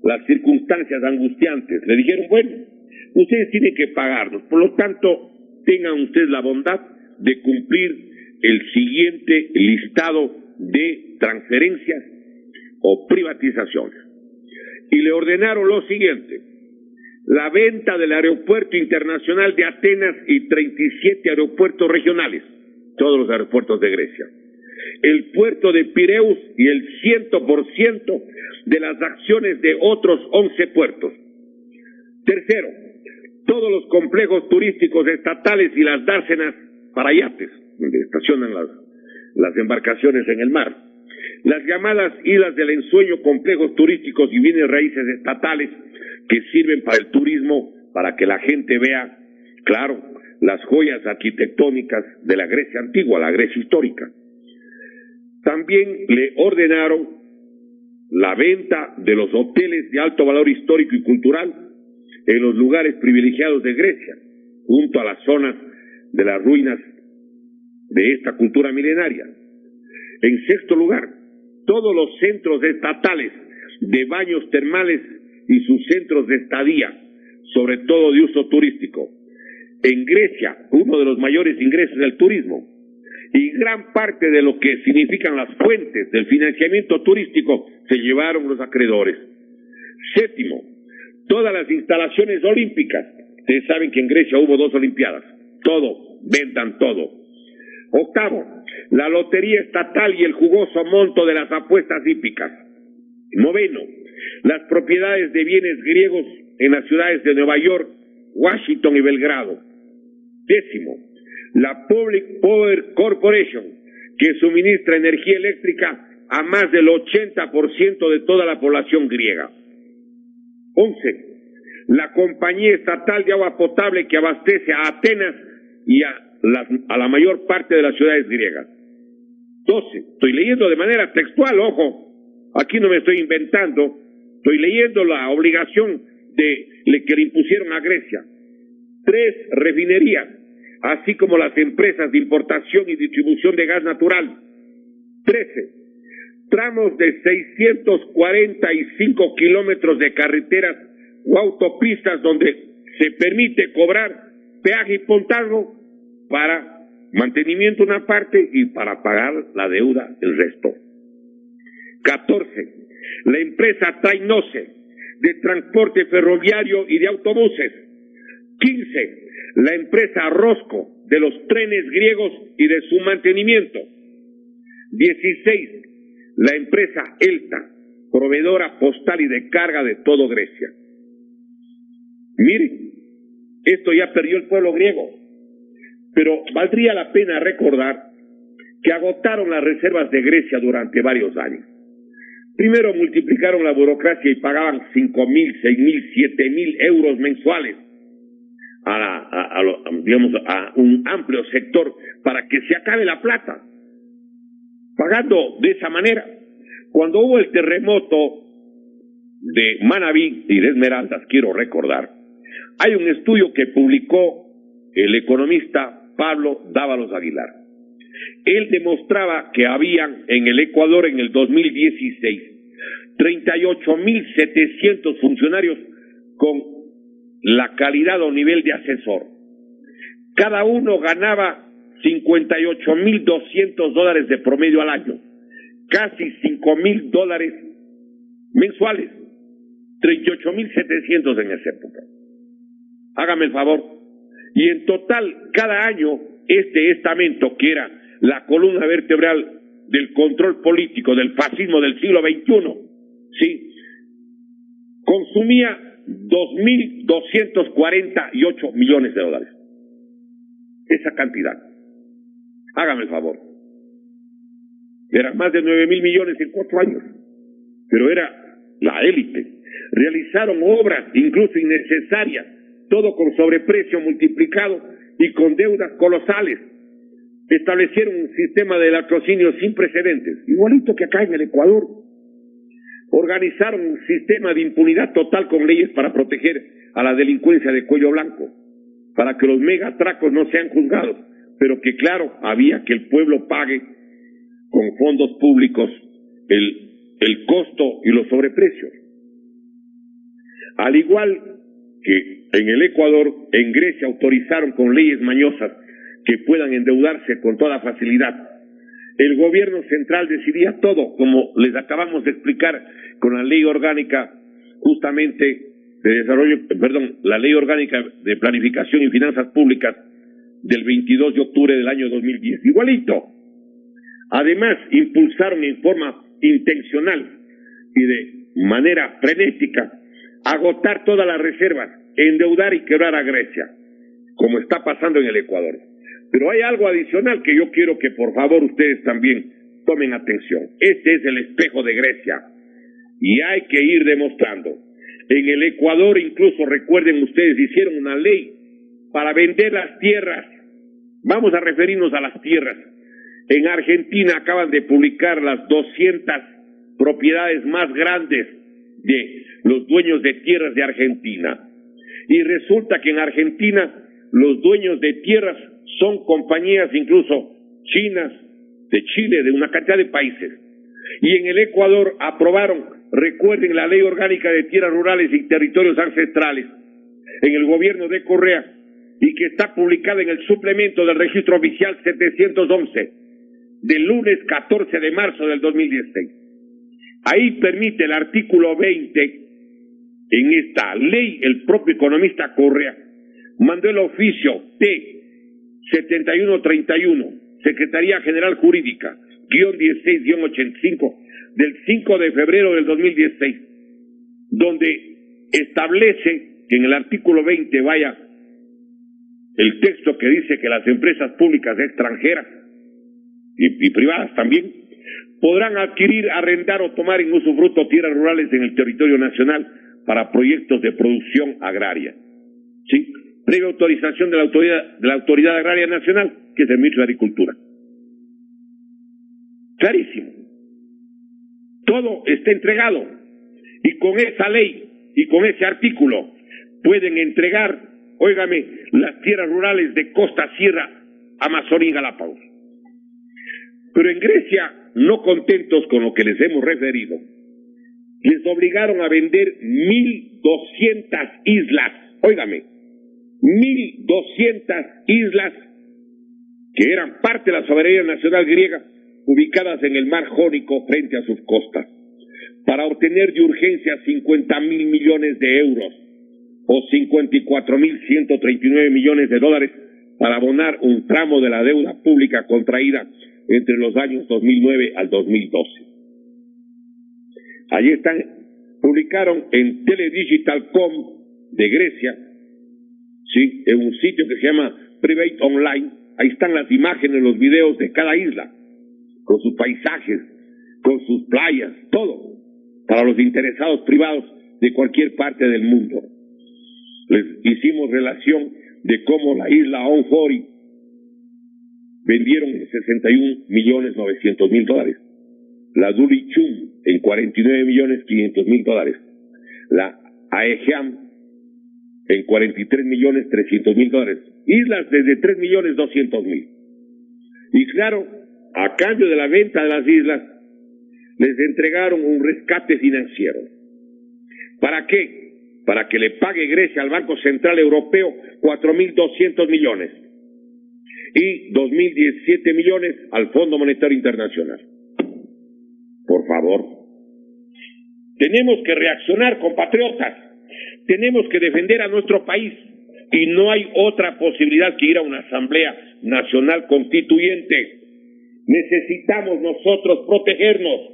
Las circunstancias angustiantes. Le dijeron, bueno, ustedes tienen que pagarnos, por lo tanto, tengan ustedes la bondad de cumplir el siguiente listado de transferencias o privatizaciones. Y le ordenaron lo siguiente: la venta del aeropuerto internacional de Atenas y 37 aeropuertos regionales, todos los aeropuertos de Grecia, el puerto de Pireus y el 100% de las acciones de otros 11 puertos. Tercero, todos los complejos turísticos estatales y las dársenas para yates, donde estacionan las embarcaciones en el mar. Las llamadas islas del ensueño, complejos turísticos y bienes raíces estatales que sirven para el turismo, para que la gente vea, claro, las joyas arquitectónicas de la Grecia antigua, la Grecia histórica. También le ordenaron la venta de los hoteles de alto valor histórico y cultural en los lugares privilegiados de Grecia, junto a las zonas de las ruinas de esta cultura milenaria. En sexto lugar, todos los centros estatales de baños termales y sus centros de estadía, sobre todo de uso turístico. En Grecia, uno de los mayores ingresos del turismo, y gran parte de lo que significan las fuentes del financiamiento turístico se llevaron los acreedores. Séptimo, todas las instalaciones olímpicas. Ustedes saben que en Grecia hubo 2 olimpiadas. Todo, vendan todo. Octavo, la lotería estatal y el jugoso monto de las apuestas hípicas. Noveno, las propiedades de bienes griegos en las ciudades de Nueva York, Washington y Belgrado. Décimo, la Public Power Corporation, que suministra energía eléctrica a más del 80% de toda la población griega. 11. La compañía estatal de agua potable que abastece a Atenas y a la mayor parte de las ciudades griegas. 12. Estoy leyendo de manera textual, ojo, aquí no me estoy inventando, estoy leyendo la obligación que le impusieron a Grecia. 3 refinerías, así como las empresas de importación y distribución de gas natural. 13. Tramos de 645 kilómetros de carreteras o autopistas donde se permite cobrar peaje y pontazo para mantenimiento una parte y para pagar la deuda el resto. 14. La empresa Trainose de transporte ferroviario y de autobuses. 15. La empresa Rosco de los trenes griegos y de su mantenimiento. 16. La empresa Elta, proveedora postal y de carga de todo Grecia. Mire, esto ya perdió el pueblo griego, pero valdría la pena recordar que agotaron las reservas de Grecia durante varios años. Primero multiplicaron la burocracia y pagaban 5.000, 6.000, 7.000 euros mensuales a un amplio sector para que se acabe la plata, pagando de esa manera. Cuando hubo el terremoto de Manabí y de Esmeraldas, quiero recordar, hay un estudio que publicó el economista Pablo Dávalos Aguilar. Él demostraba que habían en el Ecuador en el 2016 38.700 funcionarios con la calidad o nivel de asesor. Cada uno ganaba $58.200 de promedio al año, casi $5.000 mensuales, 38.700 en esa época. Hágame el favor. Y en total, cada año, este estamento, que era la columna vertebral del control político del fascismo del siglo XXI, ¿sí?, consumía $2.248 millones. Esa cantidad. Hágame el favor. Eran más de 9.000 millones en 4 años. Pero era la élite. Realizaron obras incluso innecesarias, todo con sobreprecio multiplicado y con deudas colosales. Establecieron un sistema de latrocinio sin precedentes, igualito que acá en el Ecuador. Organizaron un sistema de impunidad total con leyes para proteger a la delincuencia de cuello blanco, para que los megatracos no sean juzgados, pero que claro, había que el pueblo pague con fondos públicos el costo y los sobreprecios. Al igual que en el Ecuador, en Grecia autorizaron con leyes mañosas que puedan endeudarse con toda facilidad. El gobierno central decidía todo, como les acabamos de explicar con la ley orgánica justamente de desarrollo, la ley orgánica de planificación y finanzas públicas del 22 de octubre del año 2010. Igualito. Además, impulsaron en forma intencional y de manera frenética agotar todas las reservas, endeudar y quebrar a Grecia, como está pasando en el Ecuador. Pero hay algo adicional que yo quiero que por favor ustedes también tomen atención. Este es el espejo de Grecia y hay que ir demostrando. En el Ecuador, incluso recuerden ustedes, hicieron una ley para vender las tierras. Vamos a referirnos a las tierras. En Argentina acaban de publicar las 200 propiedades más grandes de los dueños de tierras de Argentina. Y resulta que en Argentina los dueños de tierras son compañías incluso chinas, de Chile, de una cantidad de países. Y en el Ecuador aprobaron, recuerden, la Ley Orgánica de Tierras Rurales y Territorios Ancestrales en el gobierno de Correa, y que está publicada en el suplemento del registro oficial 711 del lunes 14 de marzo del 2016. Ahí permite el artículo 20, en esta ley, el propio economista Correa mandó el oficio T-7131, Secretaría General Jurídica, _16-85, del 5 de febrero del 2016, donde establece que en el artículo 20 vaya el texto que dice que las empresas públicas extranjeras y privadas también podrán adquirir, arrendar o tomar en usufructo tierras rurales en el territorio nacional para proyectos de producción agraria, ¿sí?, previa autorización de la Autoridad Agraria Nacional, que es el Ministro de Agricultura. Clarísimo. Todo está entregado. Y con esa ley y con ese artículo pueden entregar, óigame, las tierras rurales de costa, sierra, Amazonía y Galápagos. Pero en Grecia, no contentos con lo que les hemos referido, les obligaron a vender 1.200 islas, óigame, 1.200 islas que eran parte de la soberanía nacional griega, ubicadas en el mar Jónico frente a sus costas, para obtener de urgencia 50.000 millones de euros o 54.139 millones de dólares para abonar un tramo de la deuda pública contraída entre los años 2009 al 2012. Allí están, publicaron en Teledigital.com de Grecia, ¿sí?, en un sitio que se llama Private Online. Ahí están las imágenes, los videos de cada isla, con sus paisajes, con sus playas, todo, para los interesados privados de cualquier parte del mundo. Les hicimos relación de cómo la isla Onfori vendieron en $61.900.000, la Dulichum en $49.500.000, la Aegean en $43.300.000, islas desde $3.200.000. Y claro, a cambio de la venta de las islas, les entregaron un rescate financiero. ¿Para qué? Para que le pague Grecia al Banco Central Europeo 4.200 millones y 2.017 millones al Fondo Monetario Internacional. Por favor. Tenemos que reaccionar, compatriotas. Tenemos que defender a nuestro país y no hay otra posibilidad que ir a una Asamblea Nacional Constituyente. Necesitamos nosotros protegernos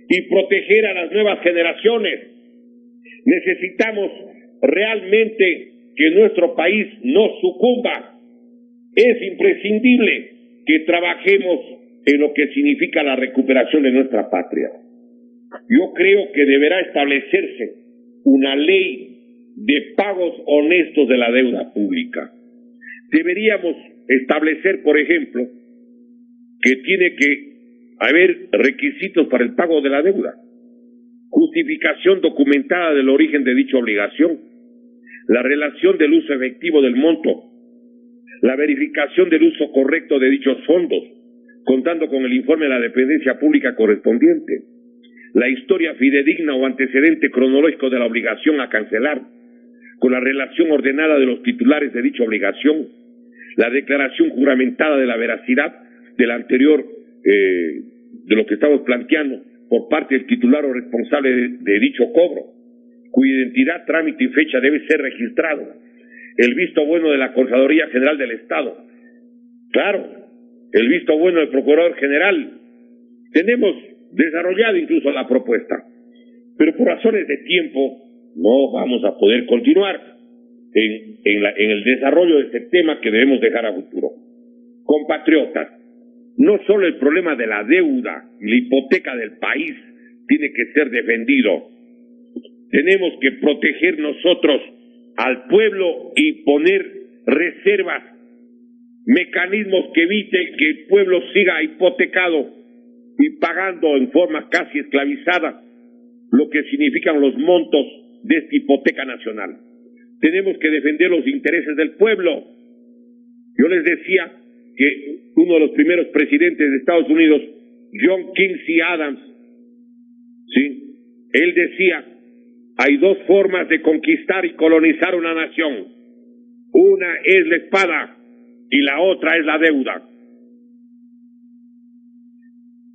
y proteger a las nuevas generaciones. Necesitamos realmente que nuestro país no sucumba. Es imprescindible que trabajemos en lo que significa la recuperación de nuestra patria. Yo creo que deberá establecerse una ley de pagos honestos de la deuda pública. Deberíamos establecer, por ejemplo, que tiene que haber requisitos para el pago de la deuda, justificación documentada del origen de dicha obligación, la relación del uso efectivo del monto, la verificación del uso correcto de dichos fondos, contando con el informe de la dependencia pública correspondiente, la historia fidedigna o antecedente cronológico de la obligación a cancelar, con la relación ordenada de los titulares de dicha obligación, la declaración juramentada de la veracidad del anterior, de lo que estamos planteando, por parte del titular o responsable de dicho cobro, cuya identidad, trámite y fecha debe ser registrado, el visto bueno de la Contraloría General del Estado, claro, el visto bueno del Procurador General. Tenemos desarrollado incluso la propuesta, pero por razones de tiempo no vamos a poder continuar en el desarrollo de este tema que debemos dejar a futuro. Compatriotas, no solo el problema de la deuda y la hipoteca del país tiene que ser defendido. Tenemos que proteger nosotros al pueblo y poner reservas, mecanismos que eviten que el pueblo siga hipotecado y pagando en forma casi esclavizada lo que significan los montos de esta hipoteca nacional. Tenemos que defender los intereses del pueblo. Yo les decía que uno de los primeros presidentes de Estados Unidos, John Quincy Adams, ¿sí?, él decía, hay dos formas de conquistar y colonizar una nación. Una es la espada y la otra es la deuda.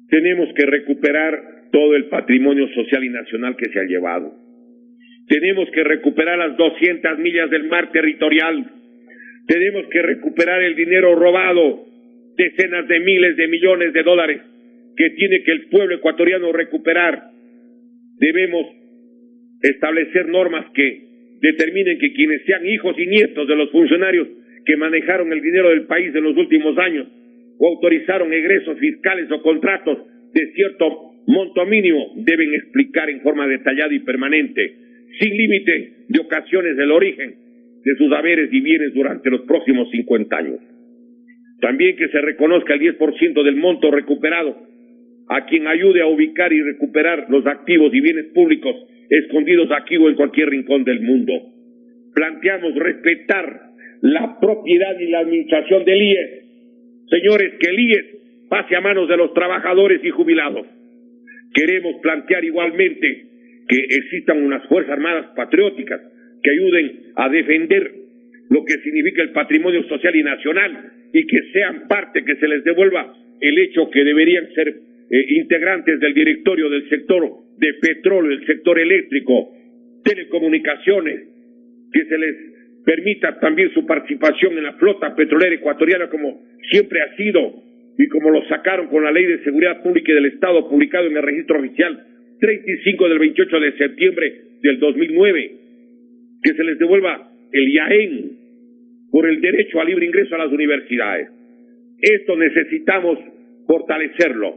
Tenemos que recuperar todo el patrimonio social y nacional que se ha llevado. Tenemos que recuperar las 200 millas del mar territorial. Tenemos que recuperar el dinero robado, decenas de miles de millones de dólares que tiene que el pueblo ecuatoriano recuperar. Debemos establecer normas que determinen que quienes sean hijos y nietos de los funcionarios que manejaron el dinero del país en los últimos años o autorizaron egresos fiscales o contratos de cierto monto mínimo deben explicar en forma detallada y permanente, sin límite de ocasiones, el origen de sus haberes y bienes durante los próximos 50 años. También que se reconozca el 10% del monto recuperado a quien ayude a ubicar y recuperar los activos y bienes públicos escondidos aquí o en cualquier rincón del mundo. Planteamos respetar la propiedad y la administración del IES. Señores, que el IES pase a manos de los trabajadores y jubilados. Queremos plantear igualmente que existan unas Fuerzas Armadas patrióticas que ayuden a defender lo que significa el patrimonio social y nacional y que sean parte, que se les devuelva el hecho que deberían ser integrantes del directorio del sector de petróleo, del sector eléctrico, telecomunicaciones, que se les permita también su participación en la flota petrolera ecuatoriana como siempre ha sido y como lo sacaron con la Ley de Seguridad Pública y del Estado publicado en el registro oficial 35 del 28 de septiembre del 2009, que se les devuelva el IAEN por el derecho a libre ingreso a las universidades. Esto necesitamos fortalecerlo,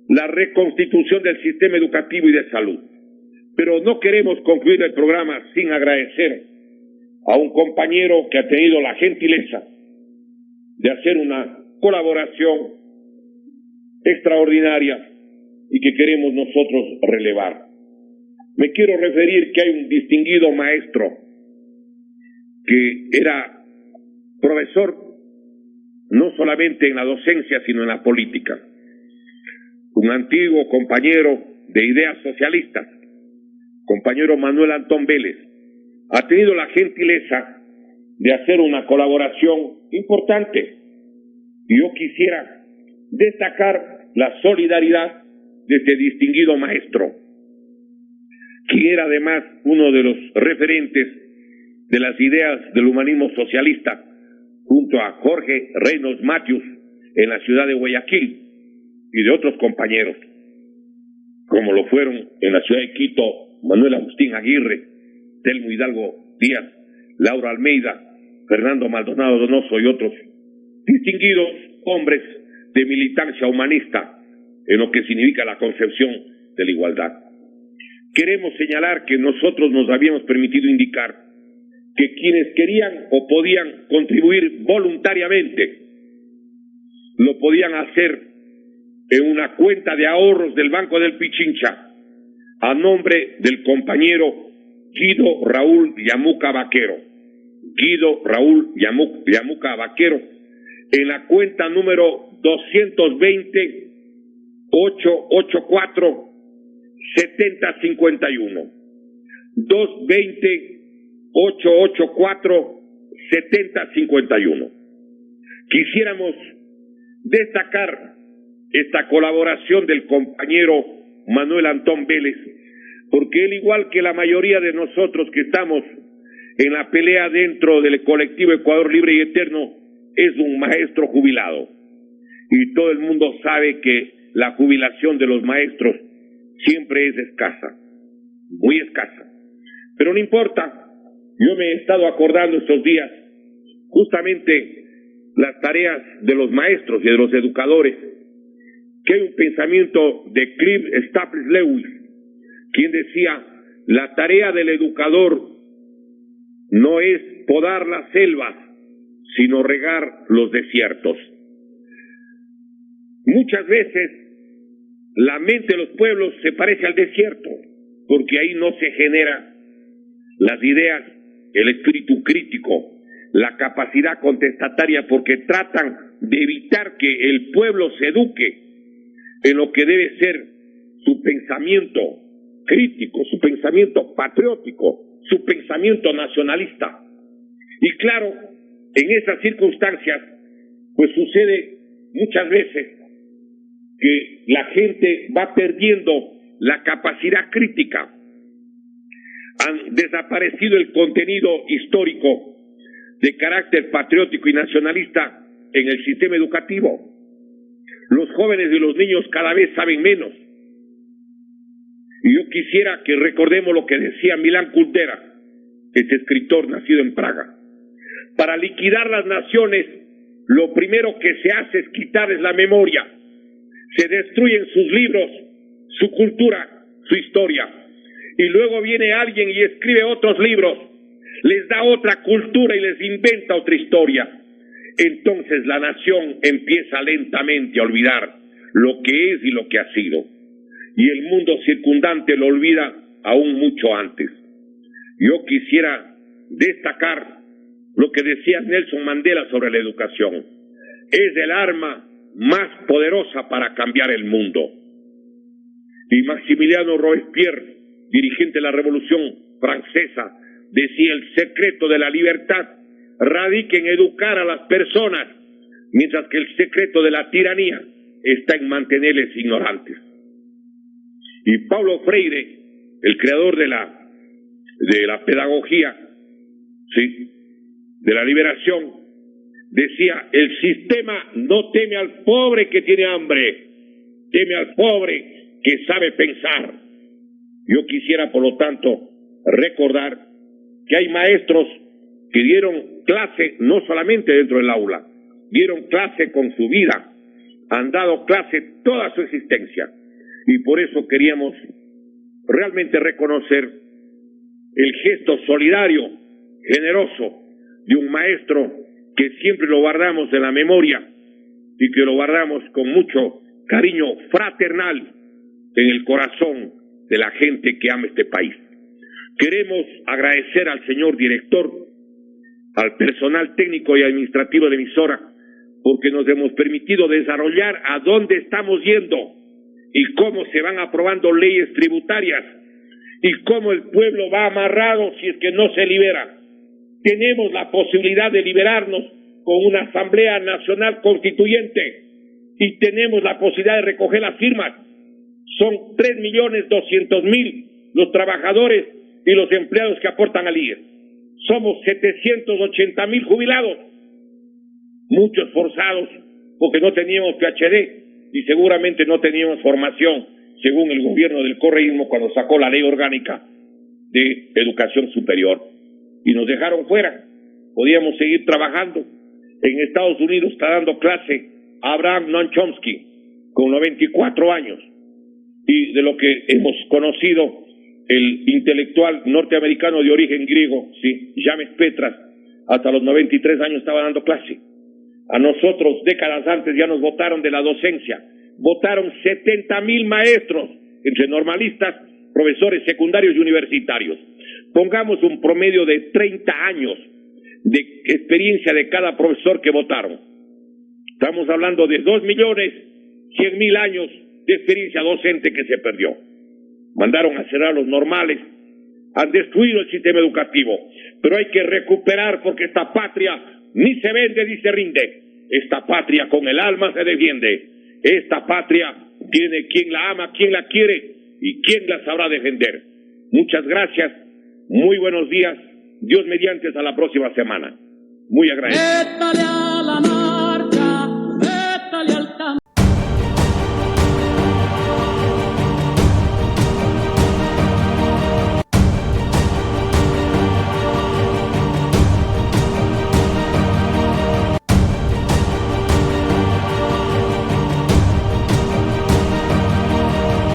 la reconstitución del sistema educativo y de salud. Pero no queremos concluir el programa sin agradecer a un compañero que ha tenido la gentileza de hacer una colaboración extraordinaria y que queremos nosotros relevar. Me quiero referir que hay un distinguido maestro que era profesor no solamente en la docencia, sino en la política. Un antiguo compañero de ideas socialistas, compañero Manuel Antón Vélez, ha tenido la gentileza de hacer una colaboración importante. Y yo quisiera destacar la solidaridad de este distinguido maestro, quien era además uno de los referentes de las ideas del humanismo socialista, junto a Jorge Reynolds Matthews en la ciudad de Guayaquil, y de otros compañeros, como lo fueron en la ciudad de Quito, Manuel Agustín Aguirre, Telmo Hidalgo Díaz, Laura Almeida, Fernando Maldonado Donoso y otros distinguidos hombres de militancia humanista en lo que significa la concepción de la igualdad. Queremos señalar que nosotros nos habíamos permitido indicar que quienes querían o podían contribuir voluntariamente lo podían hacer en una cuenta de ahorros del Banco del Pichincha a nombre del compañero Guido Raúl Yamuca Vaquero. Guido Raúl Yamuca Vaquero, en la cuenta número 220-884-7051. 220-884-7051. Quisiéramos destacar esta colaboración del compañero Manuel Antón Vélez, porque él, igual que la mayoría de nosotros que estamos en la pelea dentro del colectivo Ecuador Libre y Eterno, es un maestro jubilado. Y todo el mundo sabe que la jubilación de los maestros siempre es escasa, muy escasa. Pero no importa, yo me he estado acordando estos días justamente las tareas de los maestros y de los educadores, que hay un pensamiento de Clive Staples Lewis, quien decía: la tarea del educador no es podar las selvas, sino regar los desiertos. Muchas veces la mente de los pueblos se parece al desierto, porque ahí no se generan las ideas, el espíritu crítico, la capacidad contestataria, porque tratan de evitar que el pueblo se eduque en lo que debe ser su pensamiento crítico, su pensamiento patriótico, su pensamiento nacionalista. Y claro, en esas circunstancias, pues sucede muchas veces que la gente va perdiendo la capacidad crítica. Han desaparecido el contenido histórico de carácter patriótico y nacionalista en el sistema educativo. Los jóvenes y los niños cada vez saben menos. Y yo quisiera que recordemos lo que decía Milán Kundera, este escritor nacido en Praga. Para liquidar las naciones, lo primero que se hace es quitarles la memoria. Se destruyen sus libros, su cultura, su historia. Y luego viene alguien y escribe otros libros, les da otra cultura y les inventa otra historia. Entonces la nación empieza lentamente a olvidar lo que es y lo que ha sido. Y el mundo circundante lo olvida aún mucho antes. Yo quisiera destacar lo que decía Nelson Mandela sobre la educación. Es el arma más poderosa para cambiar el mundo. Y Maximiliano Robespierre, dirigente de la Revolución Francesa, decía: el secreto de la libertad radica en educar a las personas, mientras que el secreto de la tiranía está en mantenerles ignorantes. Y Paulo Freire, el creador de la pedagogía, ¿sí?, de la Liberación, decía: el sistema no teme al pobre que tiene hambre, teme al pobre que sabe pensar. Yo quisiera, por lo tanto, recordar que hay maestros que dieron clase no solamente dentro del aula, dieron clase con su vida, han dado clase toda su existencia, y por eso queríamos realmente reconocer el gesto solidario, generoso de un maestro que siempre lo guardamos en la memoria y que lo guardamos con mucho cariño fraternal en el corazón de la gente que ama este país. Queremos agradecer al señor director, al personal técnico y administrativo de la emisora, porque nos hemos permitido desarrollar a dónde estamos yendo y cómo se van aprobando leyes tributarias y cómo el pueblo va amarrado si es que no se libera. Tenemos la posibilidad de liberarnos con una Asamblea Nacional Constituyente y tenemos la posibilidad de recoger las firmas. Son 3.200.000 los trabajadores y los empleados que aportan al IES. Somos 780.000 jubilados, muchos forzados porque no teníamos PhD y seguramente no teníamos formación, según el gobierno del correísmo cuando sacó la ley orgánica de educación superior. Y nos dejaron fuera. Podíamos seguir trabajando. En Estados Unidos está dando clase Abraham Noam Chomsky, con 94 años. Y de lo que hemos conocido, el intelectual norteamericano de origen griego, sí, James Petras, hasta los 93 años estaba dando clase. A nosotros, décadas antes, ya nos votaron de la docencia. Votaron 70.000 maestros, entre normalistas, profesores secundarios y universitarios. Pongamos un promedio de 30 años de experiencia de cada profesor que votaron. Estamos hablando de 2.100.000 años de experiencia docente que se perdió. Mandaron a cerrar los normales, han destruido el sistema educativo, pero hay que recuperar porque esta patria ni se vende ni se rinde. Esta patria con el alma se defiende. Esta patria tiene quien la ama, quien la quiere y quien la sabrá defender. Muchas gracias, muy buenos días, Dios mediante, hasta la próxima semana. Muy agradecido.